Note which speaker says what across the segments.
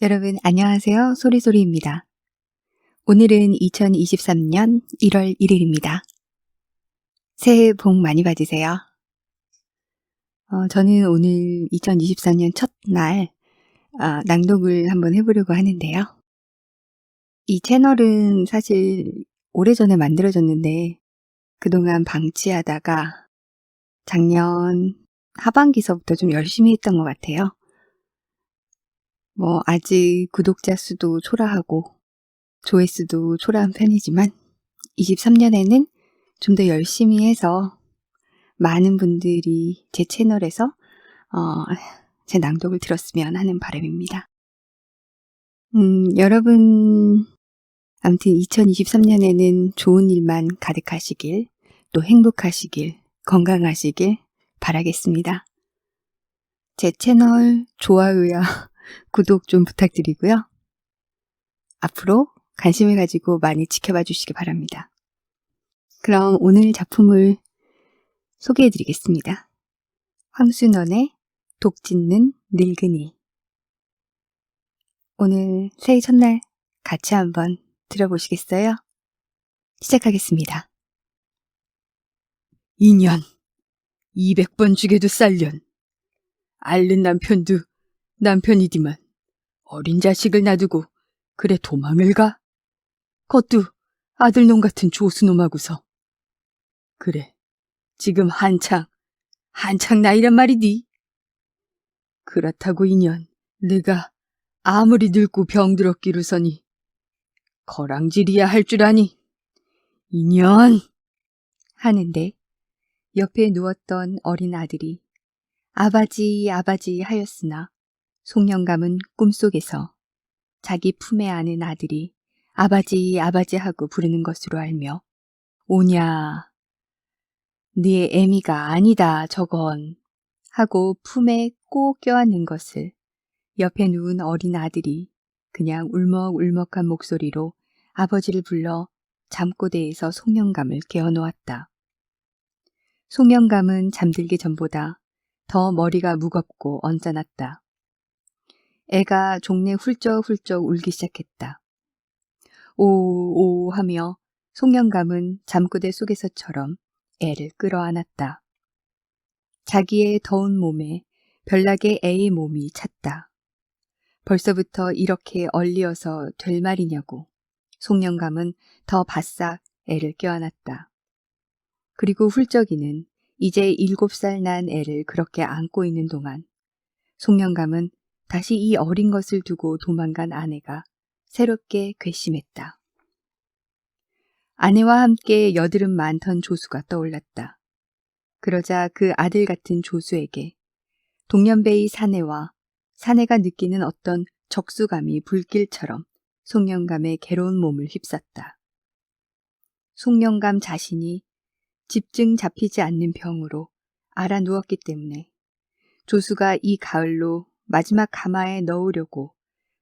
Speaker 1: 여러분 안녕하세요. 소리소리입니다. 오늘은 2023년 1월 1일입니다. 새해 복 많이 받으세요. 저는 오늘 2024년 첫날 낭독을 한번 해보려고 하는데요. 이 채널은 사실 오래전에 만들어졌는데 그동안 방치하다가 작년 하반기서부터 좀 열심히 했던 것 같아요. 아직 구독자 수도 초라하고 조회수도 초라한 편이지만 23년에는 좀 더 열심히 해서 많은 분들이 제 채널에서 제 낭독을 들었으면 하는 바람입니다. 여러분 아무튼 2023년에는 좋은 일만 가득하시길, 또 행복하시길, 건강하시길 바라겠습니다. 제 채널 좋아요와 구독 좀 부탁드리고요. 앞으로 관심을 가지고 많이 지켜봐 주시기 바랍니다. 그럼 오늘 작품을 소개해 드리겠습니다. 황순원의 독 짖는 늙은이. 오늘 새해 첫날 같이 한번 들어보시겠어요? 시작하겠습니다.
Speaker 2: 2년 200번 죽여도 쌀년. 앓는 남편도 남편이디만 어린 자식을 놔두고 그래 도망을 가? 그것도 아들놈 같은 조수놈하고서. 그래, 지금 한창 나이란 말이디. 그렇다고 2년 내가 아무리 늙고 병들었기로서니 거랑질이야 할 줄 아니. 2년
Speaker 1: 하는데 옆에 누웠던 어린 아들이 아바지 아바지 하였으나 송영감은 꿈속에서 자기 품에 안은 아들이 아바지 아바지 하고 부르는 것으로 알며 오냐 네 애미가 아니다 저건 하고 품에 꼭 껴안는 것을 옆에 누운 어린 아들이 그냥 울먹울먹한 목소리로 아버지를 불러 잠꼬대에서 송영감을 깨워놓았다. 송영감은 잠들기 전보다 더 머리가 무겁고 언짢았다. 애가 종래 훌쩍훌쩍 울기 시작했다. 오오 하며 송영감은 잠꼬대 속에서처럼 애를 끌어안았다. 자기의 더운 몸에 별나게 애의 몸이 찼다. 벌써부터 이렇게 얼리어서 될 말이냐고 송영감은 더 바싹 애를 껴안았다. 그리고 훌쩍이는 이제 7살 난 애를 그렇게 안고 있는 동안 송영감은 다시 이 어린 것을 두고 도망간 아내가 새롭게 괘씸했다. 아내와 함께 여드름 많던 조수가 떠올랐다. 그러자 그 아들 같은 조수에게 동년배의 사내와 사내가 느끼는 어떤 적수감이 불길처럼 송영감의 괴로운 몸을 휩쌌다. 송영감 자신이 집증 잡히지 않는 병으로 앓아 누웠기 때문에 조수가 이 가을로 마지막 가마에 넣으려고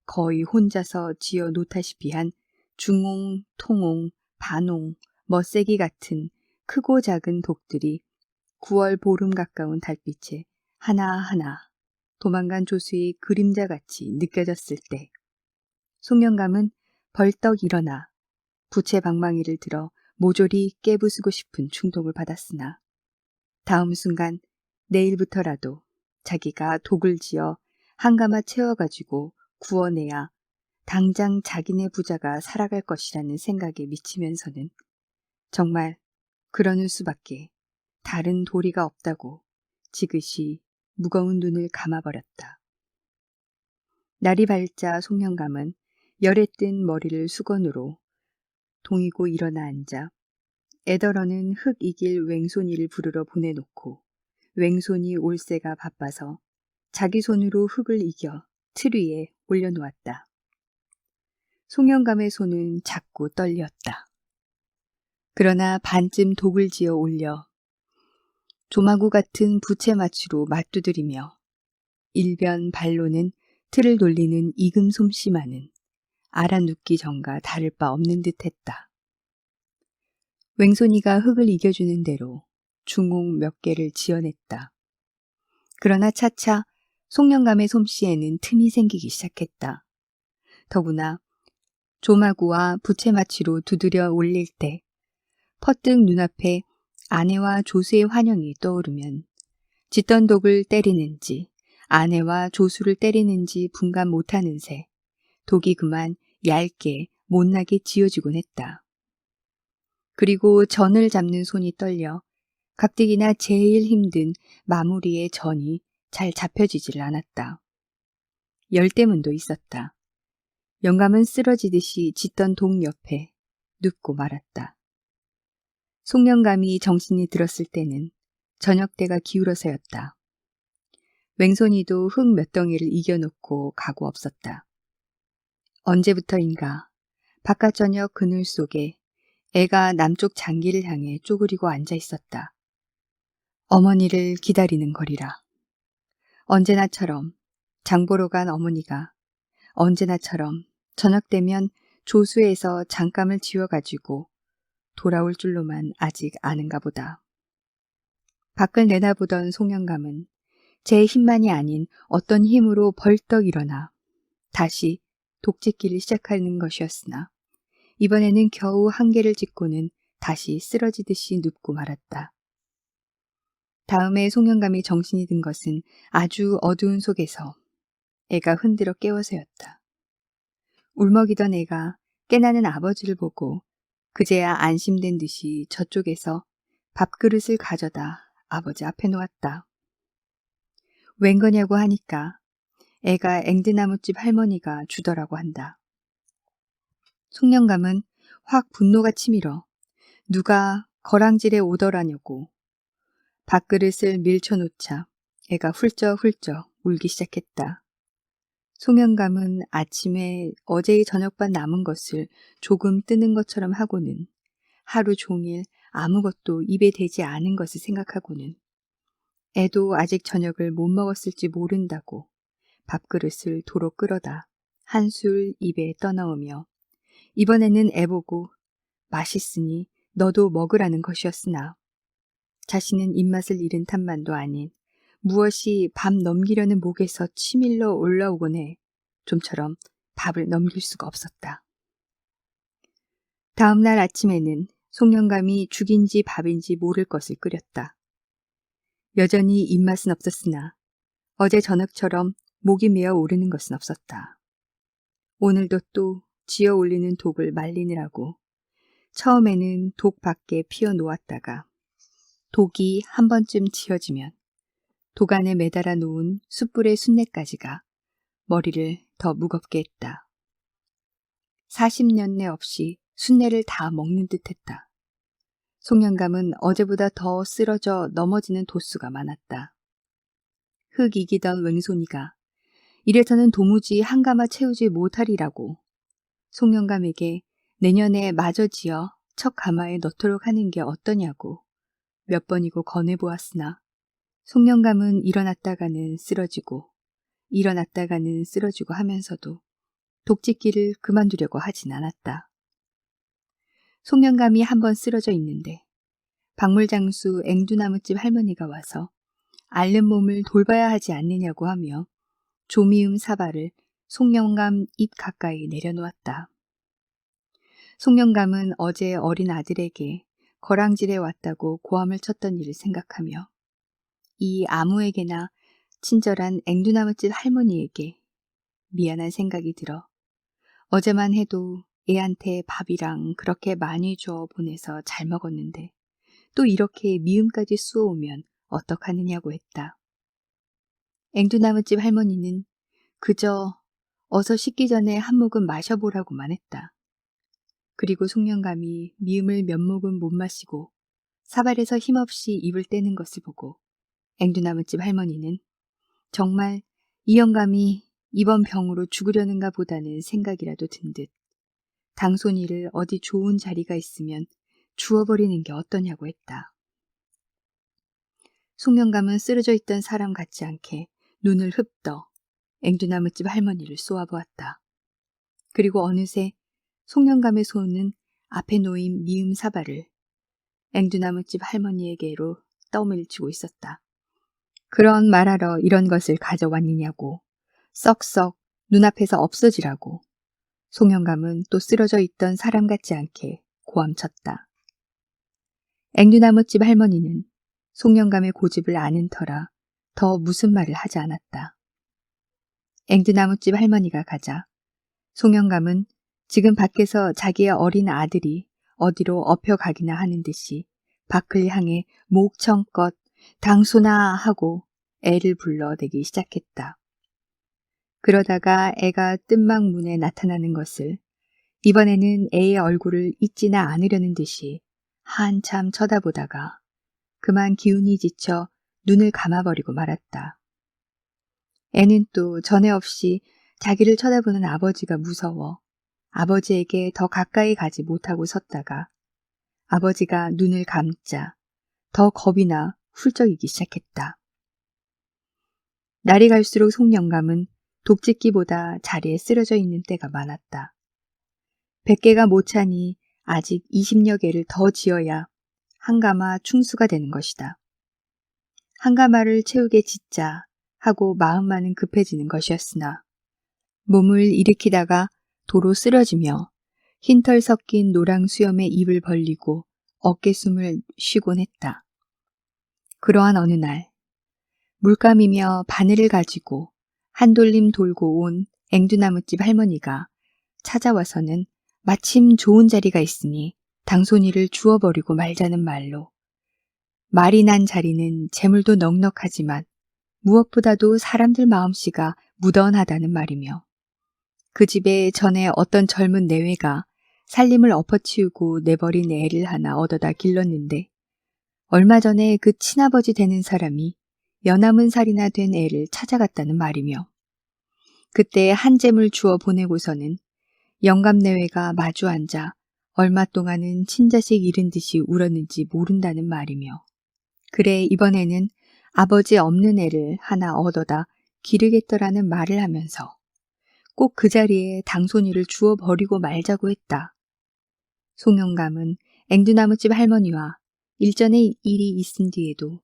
Speaker 1: 거의 혼자서 지어 놓다시피 한 중홍, 통홍, 반홍, 멋세기 같은 크고 작은 독들이 9월 보름 가까운 달빛에 하나하나 도망간 조수의 그림자같이 느껴졌을 때 송영감은 벌떡 일어나 부채 방망이를 들어 모조리 깨부수고 싶은 충동을 받았으나 다음 순간 내일부터라도 자기가 독을 지어 한가마 채워가지고 구워내야 당장 자기네 부자가 살아갈 것이라는 생각에 미치면서는 정말 그러는 수밖에 다른 도리가 없다고 지그시 무거운 눈을 감아버렸다. 날이 밝자 송영감은 열에 뜬 머리를 수건으로 동이고 일어나 앉아 애더러는 흙 이길 웽손이를 부르러 보내놓고 웽손이 올새가 바빠서 자기 손으로 흙을 이겨 틀 위에 올려놓았다. 송영감의 손은 자꾸 떨렸다. 그러나 반쯤 독을 지어 올려 조마구 같은 부채마취로 맞두드리며 일변 발로는 틀을 돌리는 익음 솜씨만은 알아눕기 전과 다를 바 없는 듯 했다. 웽손이가 흙을 이겨주는 대로 중홍 몇 개를 지어냈다. 그러나 차차 송영감의 솜씨에는 틈이 생기기 시작했다. 더구나 조마구와 부채마취로 두드려 올릴 때 퍼뜩 눈앞에 아내와 조수의 환영이 떠오르면 짓던 독을 때리는지 아내와 조수를 때리는지 분간 못하는 새 독이 그만 얇게 못나게 지어지곤 했다. 그리고 전을 잡는 손이 떨려 가뜩이나 제일 힘든 마무리의 전이 잘 잡혀지질 않았다. 열대문도 있었다. 영감은 쓰러지듯이 짓던 독 옆에 눕고 말았다. 송영감이 정신이 들었을 때는 저녁때가 기울어서였다. 웽손이도 흙 몇 덩이를 이겨놓고 가고 없었다. 언제부터인가 바깥 저녁 그늘 속에 애가 남쪽 장기를 향해 쪼그리고 앉아 있었다. 어머니를 기다리는 거리라. 언제나처럼 장보러 간 어머니가 언제나처럼 저녁 되면 조수에서 장감을 지워가지고 돌아올 줄로만 아직 아는가 보다. 밖을 내다보던 송영감은 제 힘만이 아닌 어떤 힘으로 벌떡 일어나 다시 독짓기를 시작하는 것이었으나 이번에는 겨우 한 개를 짚고는 다시 쓰러지듯이 눕고 말았다. 다음에 송영감이 정신이 든 것은 아주 어두운 속에서 애가 흔들어 깨워서였다. 울먹이던 애가 깨나는 아버지를 보고 그제야 안심된 듯이 저쪽에서 밥그릇을 가져다 아버지 앞에 놓았다. 웬 거냐고 하니까 애가 앵드나무집 할머니가 주더라고 한다. 송영감은 확 분노가 치밀어 누가 거랑질에 오더라냐고 밥그릇을 밀쳐놓자 애가 훌쩍훌쩍 울기 시작했다. 송영감은 아침에 어제의 저녁밥 남은 것을 조금 뜨는 것처럼 하고는 하루 종일 아무것도 입에 대지 않은 것을 생각하고는 애도 아직 저녁을 못 먹었을지 모른다고 밥그릇을 도로 끌어다 한술 입에 떠넣으며 이번에는 애 보고 맛있으니 너도 먹으라는 것이었으나 자신은 입맛을 잃은 탓만도 아닌 무엇이 밥 넘기려는 목에서 치밀러 올라오곤 해 좀처럼 밥을 넘길 수가 없었다. 다음 날 아침에는 송영감이 죽인지 밥인지 모를 것을 끓였다. 여전히 입맛은 없었으나 어제 저녁처럼 목이 메어 오르는 것은 없었다. 오늘도 또 지어 올리는 독을 말리느라고 처음에는 독 밖에 피워 놓았다가 독이 한 번쯤 지어지면 독 안에 매달아 놓은 숯불의 순내까지가 머리를 더 무겁게 했다. 40년내 없이 순내를 다 먹는 듯했다. 송영감은 어제보다 더 쓰러져 넘어지는 도수가 많았다. 흙 이기던 웽손이가 이래서는 도무지 한가마 채우지 못하리라고 송영감에게 내년에 마저 지어 첫 가마에 넣도록 하는 게 어떠냐고 몇 번이고 권해보았으나 송영감은 일어났다가는 쓰러지고 일어났다가는 쓰러지고 하면서도 독짓기를 그만두려고 하진 않았다. 송영감이 한번 쓰러져 있는데 박물장수 앵두나무집 할머니가 와서 앓는 몸을 돌봐야 하지 않느냐고 하며 조미음 사발을 송영감 입 가까이 내려놓았다. 송영감은 어제 어린 아들에게 거랑질에 왔다고 고함을 쳤던 일을 생각하며 이 아무에게나 친절한 앵두나무집 할머니에게 미안한 생각이 들어 어제만 해도 애한테 밥이랑 그렇게 많이 줘 보내서 잘 먹었는데 또 이렇게 미음까지 쑤어오면 어떡하느냐고 했다. 앵두나무집 할머니는 그저 어서 씻기 전에 한 모금 마셔보라고만 했다. 그리고 송영감이 미음을 몇 모금 못 마시고 사발에서 힘없이 입을 떼는 것을 보고 앵두나무집 할머니는 정말 이 영감이 이번 병으로 죽으려는가 보다는 생각이라도 든 듯 당손이를 어디 좋은 자리가 있으면 주워버리는 게 어떠냐고 했다. 송영감은 쓰러져 있던 사람 같지 않게 눈을 흡떠 앵두나무집 할머니를 쏘아보았다. 그리고 어느새 송영감의 손은 앞에 놓인 미음 사발을 앵두나무집 할머니에게로 떠밀치고 있었다. 그런 말하러 이런 것을 가져왔느냐고 썩썩 눈앞에서 없어지라고 송영감은 또 쓰러져 있던 사람 같지 않게 고함쳤다. 앵두나무집 할머니는 송영감의 고집을 아는 터라 더 무슨 말을 하지 않았다. 앵두나무집 할머니가 가자 송영감은 지금 밖에서 자기의 어린 아들이 어디로 업혀가기나 하는 듯이 밖을 향해 목청껏 당소나 하고 애를 불러대기 시작했다. 그러다가 애가 뜬막 문에 나타나는 것을 이번에는 애의 얼굴을 잊지나 않으려는 듯이 한참 쳐다보다가 그만 기운이 지쳐 눈을 감아버리고 말았다. 애는 또 전에 없이 자기를 쳐다보는 아버지가 무서워 아버지에게 더 가까이 가지 못하고 섰다가 아버지가 눈을 감자 더 겁이 나 훌쩍이기 시작했다. 날이 갈수록 송영감은 독짓기보다 자리에 쓰러져 있는 때가 많았다. 100개가 못 차니 아직 20여 개를 더 지어야 한가마 충수가 되는 것이다. 한가마를 채우게 짓자 하고 마음만은 급해지는 것이었으나 몸을 일으키다가 도로 쓰러지며 흰털 섞인 노랑 수염에 입을 벌리고 어깨숨을 쉬곤 했다. 그러한 어느 날 물감이며 바늘을 가지고 한돌림 돌고 온 앵두나무집 할머니가 찾아와서는 마침 좋은 자리가 있으니 당손이를 주워버리고 말자는 말로 말이 난 자리는 재물도 넉넉하지만 무엇보다도 사람들 마음씨가 무던하다는 말이며 그 집에 전에 어떤 젊은 내외가 살림을 엎어치우고 내버린 애를 하나 얻어다 길렀는데 얼마 전에 그 친아버지 되는 사람이 연함은 살이나 된 애를 찾아갔다는 말이며 그때 한 잼을 주어 보내고서는 영감내외가 마주 앉아 얼마 동안은 친자식 잃은 듯이 울었는지 모른다는 말이며 그래 이번에는 아버지 없는 애를 하나 얻어다 기르겠더라는 말을 하면서 꼭 그 자리에 당손이를 주워 버리고 말자고 했다. 송영감은 앵두나무집 할머니와 일전에 일이 있은 뒤에도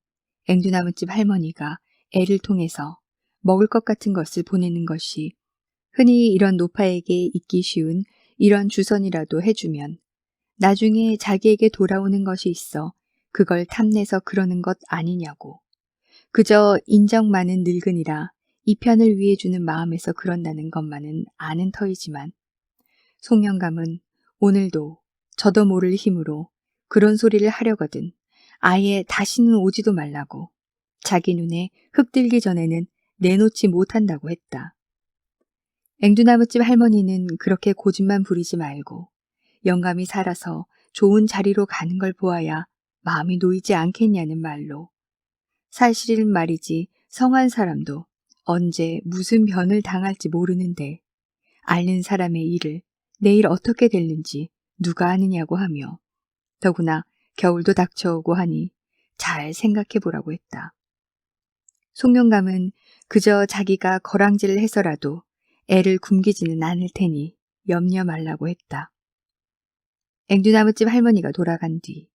Speaker 1: 앵두나무집 할머니가 애를 통해서 먹을 것 같은 것을 보내는 것이 흔히 이런 노파에게 있기 쉬운 이런 주선이라도 해주면 나중에 자기에게 돌아오는 것이 있어 그걸 탐내서 그러는 것 아니냐고. 그저 인정 많은 늙은이라 이 편을 위해 주는 마음에서 그런다는 것만은 아는 터이지만 송영감은 오늘도 저도 모를 힘으로 그런 소리를 하려거든 아예 다시는 오지도 말라고 자기 눈에 흙 들기 전에는 내놓지 못한다고 했다. 앵두나무집 할머니는 그렇게 고집만 부리지 말고 영감이 살아서 좋은 자리로 가는 걸 보아야 마음이 놓이지 않겠냐는 말로 사실은 말이지 성한 사람도 언제 무슨 변을 당할지 모르는데 앓는 사람의 일을 내일 어떻게 될는지 누가 아느냐고 하며 더구나 겨울도 닥쳐오고 하니 잘 생각해 보라고 했다. 송영감은 그저 자기가 거랑질을 해서라도 애를 굶기지는 않을 테니 염려 말라고 했다. 앵두나무집 할머니가 돌아간 뒤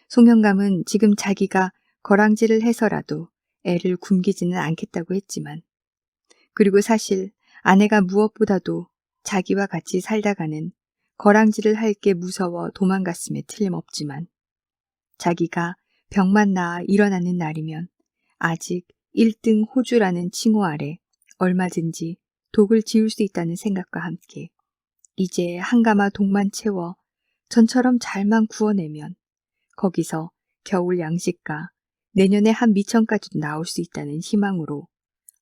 Speaker 1: 송영감은 지금 자기가 거랑질을 해서라도 애를 굶기지는 않겠다고 했지만 그리고 사실 아내가 무엇보다도 자기와 같이 살다가는 거랑질을 할 게 무서워 도망갔음에 틀림없지만 자기가 병만 나아 일어나는 날이면 아직 1등 호주라는 칭호 아래 얼마든지 독을 지을 수 있다는 생각과 함께 이제 한가마 독만 채워 전처럼 잘만 구워내면 거기서 겨울 양식과 내년에 한 미천까지도 나올 수 있다는 희망으로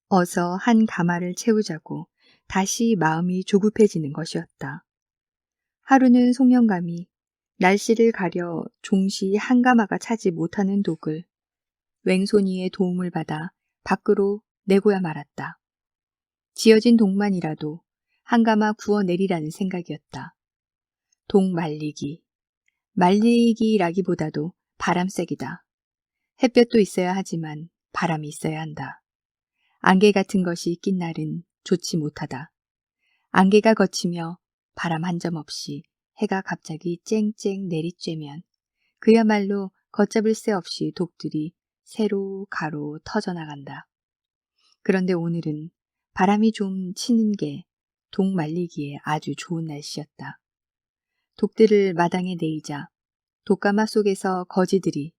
Speaker 1: 어서 한 가마를 채우자고 다시 마음이 조급해지는 것이었다. 하루는 송영감이 날씨를 가려 종시 한 가마가 차지 못하는 독을 웽손이의 도움을 받아 밖으로 내고야 말았다. 지어진 독만이라도 한 가마 구워내리라는 생각이었다. 독 말리기라기보다도 바람쐐기다. 햇볕도 있어야 하지만 바람이 있어야 한다. 안개 같은 것이 낀 날은 좋지 못하다. 안개가 걷히며 바람 한 점 없이 해가 갑자기 쨍쨍 내리쬐면 그야말로 걷잡을 새 없이 독들이 세로 가로 터져나간다. 그런데 오늘은 바람이 좀 치는 게 독 말리기에 아주 좋은 날씨였다. 독들을 마당에 내이자 독가마 속에서 거지들이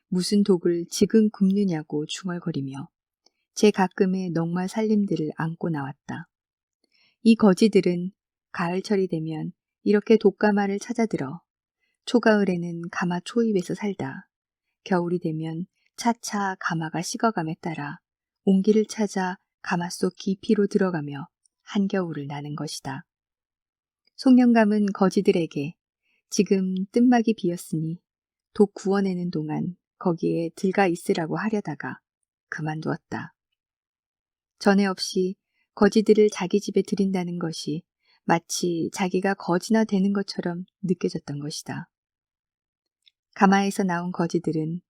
Speaker 1: 무슨 독을 지금 굽느냐고 중얼거리며 제 가끔의 넉말 살림들을 안고 나왔다. 이 거지들은 가을철이 되면 이렇게 독가마를 찾아들어 초가을에는 가마 초입에서 살다 겨울이 되면 차차 가마가 식어감에 따라 온기를 찾아 가마 속 깊이로 들어가며 한겨울을 나는 것이다. 송영감은 거지들에게 지금 뜬막이 비었으니 독 구워내는 동안 거기에 들가 있으라고 하려다가 그만두었다. 전에 없이 거지들을 자기 집에 들인다는 것이 마치 자기가 거지나 되는 것처럼 느껴졌던 것이다. 가마에서 나온 거지들은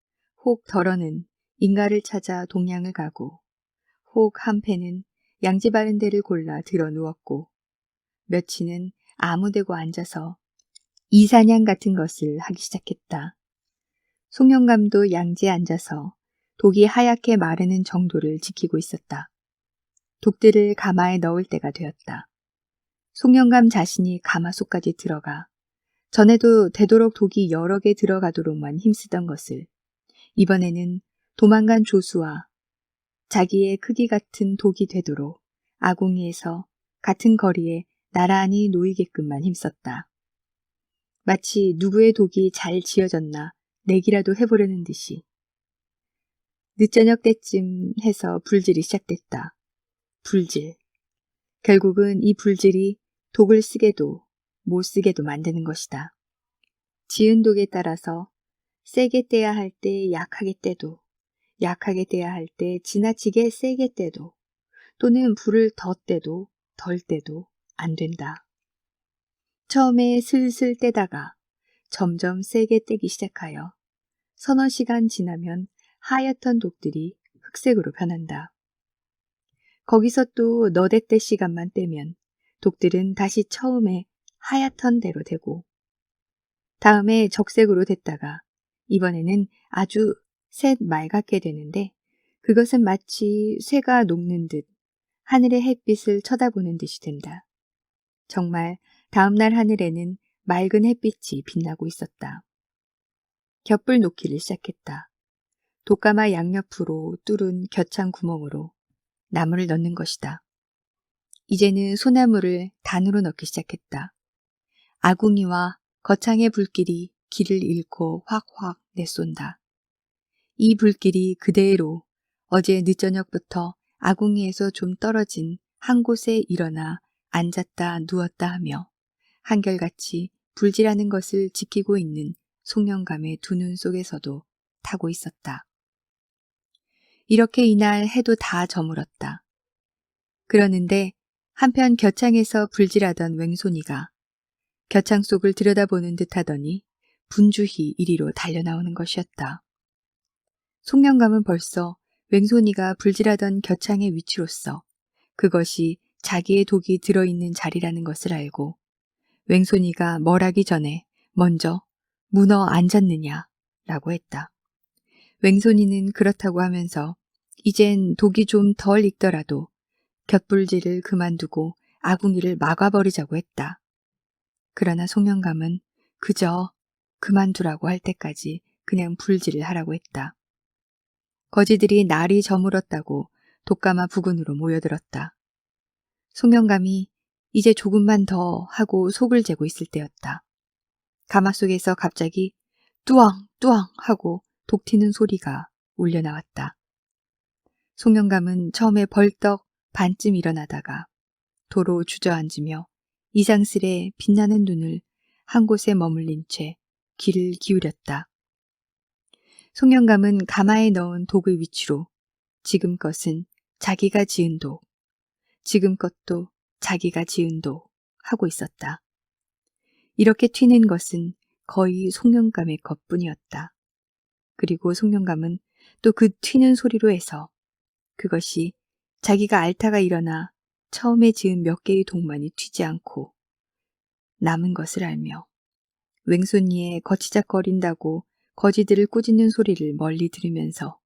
Speaker 1: 혹 덜어는 인가를 찾아 동양을 가고 혹 한패는 양지 바른 데를 골라 들어 누웠고 며치는 아무데고 앉아서 이사냥 같은 것을 하기 시작했다. 송영감도 양지에 앉아서 독이 하얗게 마르는 정도를 지키고 있었다. 독들을 가마에 넣을 때가 되었다. 송영감 자신이 가마 속까지 들어가 전에도 되도록 독이 여러 개 들어가도록만 힘쓰던 것을 이번에는 도망간 조수와 자기의 크기 같은 독이 되도록 아궁이에서 같은 거리에 나란히 놓이게끔만 힘썼다. 마치 누구의 독이 잘 지어졌나 내기라도 해보려는 듯이. 늦저녁 때쯤 해서 불질이 시작됐다. 불질. 결국은 이 불질이 독을 쓰게도 못 쓰게도 만드는 것이다. 지은 독에 따라서 세게 떼야 할 때 약하게 떼도 약하게 떼야 할 때 지나치게 세게 떼도 또는 불을 더 떼도 덜 떼도 안 된다. 처음에 슬슬 떼다가 점점 세게 떼기 시작하여 서너 시간 지나면 하얗던 독들이 흑색으로 변한다. 거기서 또 너댓대 시간만 떼면 독들은 다시 처음에 하얗던 대로 되고 다음에 적색으로 됐다가 이번에는 아주 셋 맑게 되는데 그것은 마치 쇠가 녹는 듯 하늘의 햇빛을 쳐다보는 듯이 된다. 정말 다음날 하늘에는 맑은 햇빛이 빛나고 있었다. 곁불 놓기를 시작했다. 독가마 양옆으로 뚫은 겨창 구멍으로 나무를 넣는 것이다. 이제는 소나무를 단으로 넣기 시작했다. 아궁이와 거창의 불길이 길을 잃고 확확 내쏜다. 이 불길이 그대로 어제 늦저녁부터 아궁이에서 좀 떨어진 한 곳에 일어나 앉았다 누웠다 하며 한결같이 불질하는 것을 지키고 있는 송영감의 두 눈 속에서도 타고 있었다. 이렇게 이날 해도 다 저물었다. 그러는데 한편 겨창에서 불질하던 웽손이가 겨창 속을 들여다보는 듯 하더니 분주히 이리로 달려나오는 것이었다. 송영감은 벌써 웽손이가 불질하던 겨창의 위치로서 그것이 자기의 독이 들어있는 자리라는 것을 알고 웽손이가 뭘 하기 전에 먼저 문어 앉았느냐 라고 했다. 웽손이는 그렇다고 하면서 이젠 독이 좀 덜 익더라도 곁불질을 그만두고 아궁이를 막아버리자고 했다. 그러나 송영감은 그저 그만두라고 할 때까지 그냥 불질을 하라고 했다. 거지들이 날이 저물었다고 독가마 부근으로 모여들었다. 송영감이 이제 조금만 더 하고 속을 재고 있을 때였다. 가마 속에서 갑자기 뚜왕 뚜왕 하고 독 튀는 소리가 울려 나왔다. 송영감은 처음에 벌떡 반쯤 일어나다가 도로 주저앉으며 이상스레 빛나는 눈을 한 곳에 머물린 채 귀를 기울였다. 송영감은 가마에 넣은 독의 위치로 지금것은 자기가 지은 독, 지금것도 자기가 지은 독 하고 있었다. 이렇게 튀는 것은 거의 송영감의 것뿐이었다. 그리고 송영감은 또 그 튀는 소리로 해서 그것이 자기가 앓다가 일어나 처음에 지은 몇 개의 독만이 튀지 않고 남은 것을 알며 웽손이의 거치작거린다고 거지들을 꾸짖는 소리를 멀리 들으면서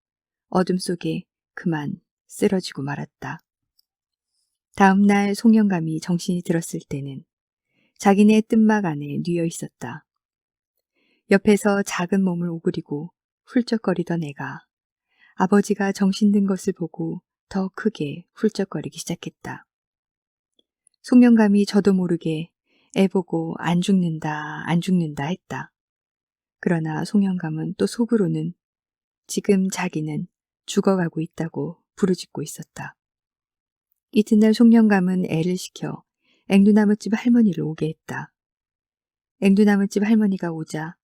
Speaker 1: 어둠 속에 그만 쓰러지고 말았다. 다음 날 송영감이 정신이 들었을 때는 자기네 뜬막 안에 뉘어 있었다. 옆에서 작은 몸을 오그리고 훌쩍거리던 애가 아버지가 정신 든 것을 보고 더 크게 훌쩍거리기 시작했다. 송영감이 저도 모르게 애 보고 안 죽는다, 안 죽는다 했다. 그러나 송영감은 또 속으로는 지금 자기는 죽어가고 있다고 부르짖고 있었다. 이튿날 송영감은 애를 시켜 앵두나무집 할머니를 오게 했다. 앵두나무집 할머니가 오자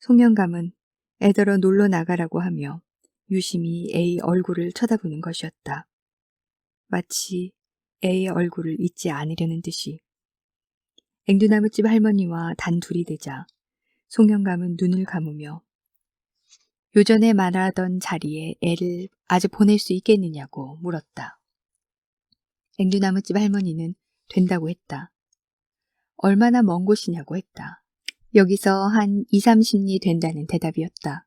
Speaker 1: 송영감은 애더러 놀러 나가라고 하며 유심히 애의 얼굴을 쳐다보는 것이었다. 마치 애의 얼굴을 잊지 않으려는 듯이. 앵두나무집 할머니와 단둘이 되자 송영감은 눈을 감으며 요전에 말하던 자리에 애를 아주 보낼 수 있겠느냐고 물었다. 앵두나무집 할머니는 된다고 했다. 얼마나 먼 곳이냐고 했다. 여기서 한 2, 30리 된다는 대답이었다.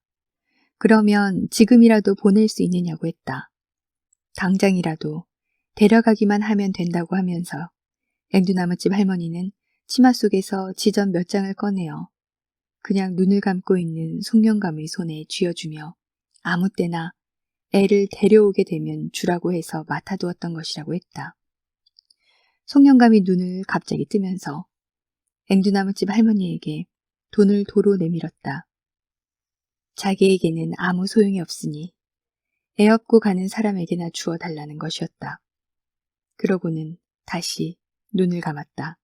Speaker 1: 그러면 지금이라도 보낼 수 있느냐고 했다. 당장이라도 데려가기만 하면 된다고 하면서 앵두나무집 할머니는 치마 속에서 지전 몇 장을 꺼내어 그냥 눈을 감고 있는 송영감의 손에 쥐어주며 아무 때나 애를 데려오게 되면 주라고 해서 맡아두었던 것이라고 했다. 송영감이 눈을 갑자기 뜨면서 앵두나무집 할머니에게 돈을 도로 내밀었다. 자기에게는 아무 소용이 없으니 애 업고 가는 사람에게나 주어 달라는 것이었다. 그러고는 다시 눈을 감았다.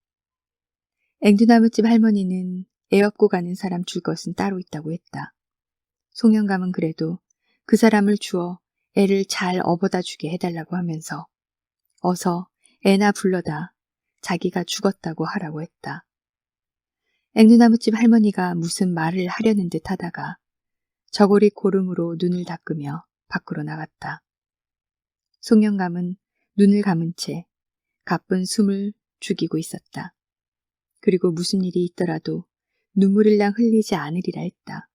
Speaker 1: 앵두나무집 할머니는 애 업고 가는 사람 줄 것은 따로 있다고 했다. 송영감은 그래도 그 사람을 주어 애를 잘 업어다 주게 해달라고 하면서 어서 애나 불러다 자기가 죽었다고 하라고 했다. 앵두나무집 할머니가 무슨 말을 하려는 듯 하다가 저고리 고름으로 눈을 닦으며 밖으로 나갔다. 송영감은 눈을 감은 채 가쁜 숨을 죽이고 있었다. 그리고 무슨 일이 있더라도 눈물일랑 흘리지 않으리라 했다.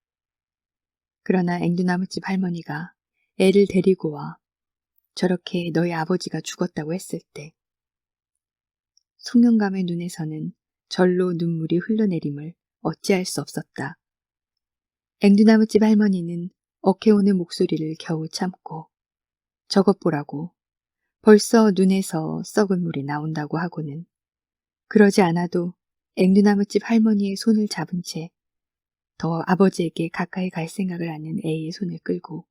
Speaker 1: 그러나 앵두나무집 할머니가 애를 데리고 와 저렇게 너희 아버지가 죽었다고 했을 때 송영감의 눈에서는 절로 눈물이 흘러내림을 어찌할 수 없었다. 앵두나무집 할머니는 억해오는 목소리를 겨우 참고 저것 보라고 벌써 눈에서 썩은 물이 나온다고 하고는 그러지 않아도 앵두나무집 할머니의 손을 잡은 채 더 아버지에게 가까이 갈 생각을 하는 애의 손을 끌고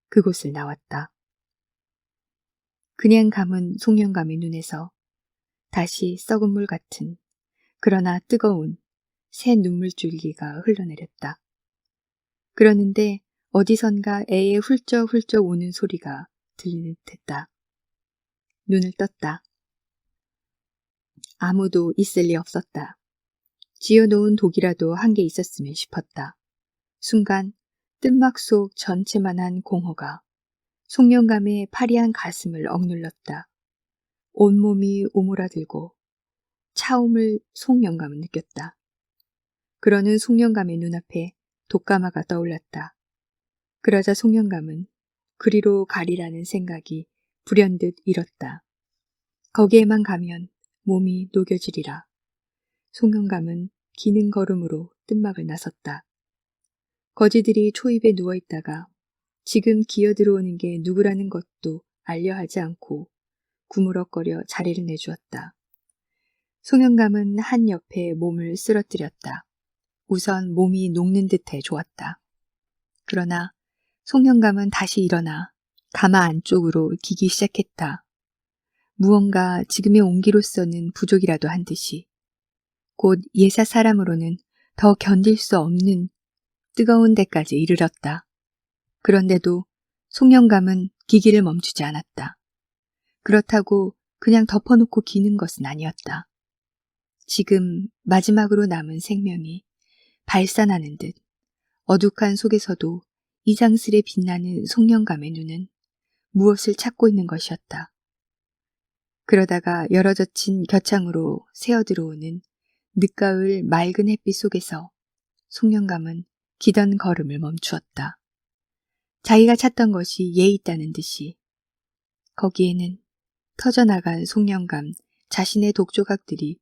Speaker 1: 그곳을 나왔다. 그냥 감은 송영감의 눈에서 다시 썩은 물 같은 그러나 뜨거운 새 눈물줄기가 흘러내렸다. 그러는데 어디선가 애의 훌쩍훌쩍 오는 소리가 들리는 듯했다. 눈을 떴다. 아무도 있을 리 없었다. 쥐어놓은 독이라도 한 개 있었으면 싶었다. 순간 뜬막 속 전체만한 공허가 송영감의 파리한 가슴을 억눌렀다. 온몸이 오므라들고 차움을 송영감은 느꼈다. 그러는 송영감의 눈앞에 독가마가 떠올랐다. 그러자 송영감은 그리로 가리라는 생각이 불현듯 일었다. 거기에만 가면 몸이 녹여지리라. 송영감은 기는 걸음으로 뜬막을 나섰다. 거지들이 초입에 누워있다가 지금 기어들어오는 게 누구라는 것도 알려하지 않고 구무럭거려 자리를 내주었다. 송영감은 한 옆에 몸을 쓰러뜨렸다. 우선 몸이 녹는 듯해 좋았다. 그러나 송영감은 다시 일어나 가마 안쪽으로 기기 시작했다. 무언가 지금의 온기로서는 부족이라도 한 듯이 곧 예사 사람으로는 더 견딜 수 없는 뜨거운 데까지 이르렀다. 그런데도 송영감은 기기를 멈추지 않았다. 그렇다고 그냥 덮어놓고 기는 것은 아니었다. 지금 마지막으로 남은 생명이 발산하는 듯 어둑한 속에서도 이장스레 빛나는 송영감의 눈은 무엇을 찾고 있는 것이었다. 그러다가 열어젖힌 겨창으로 새어들어오는 늦가을 맑은 햇빛 속에서 송영감은 기던 걸음을 멈추었다. 자기가 찾던 것이 예 있다는 듯이 거기에는 터져나간 송영감 자신의 독조각들이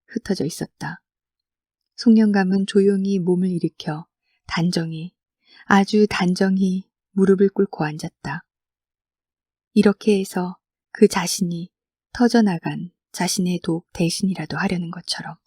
Speaker 1: 흩어져 있었다. 송영감은 조용히 몸을 일으켜 단정히, 아주 단정히 무릎을 꿇고 앉았다. 이렇게 해서 그 자신이 터져나간 자신의 독 대신이라도 하려는 것처럼.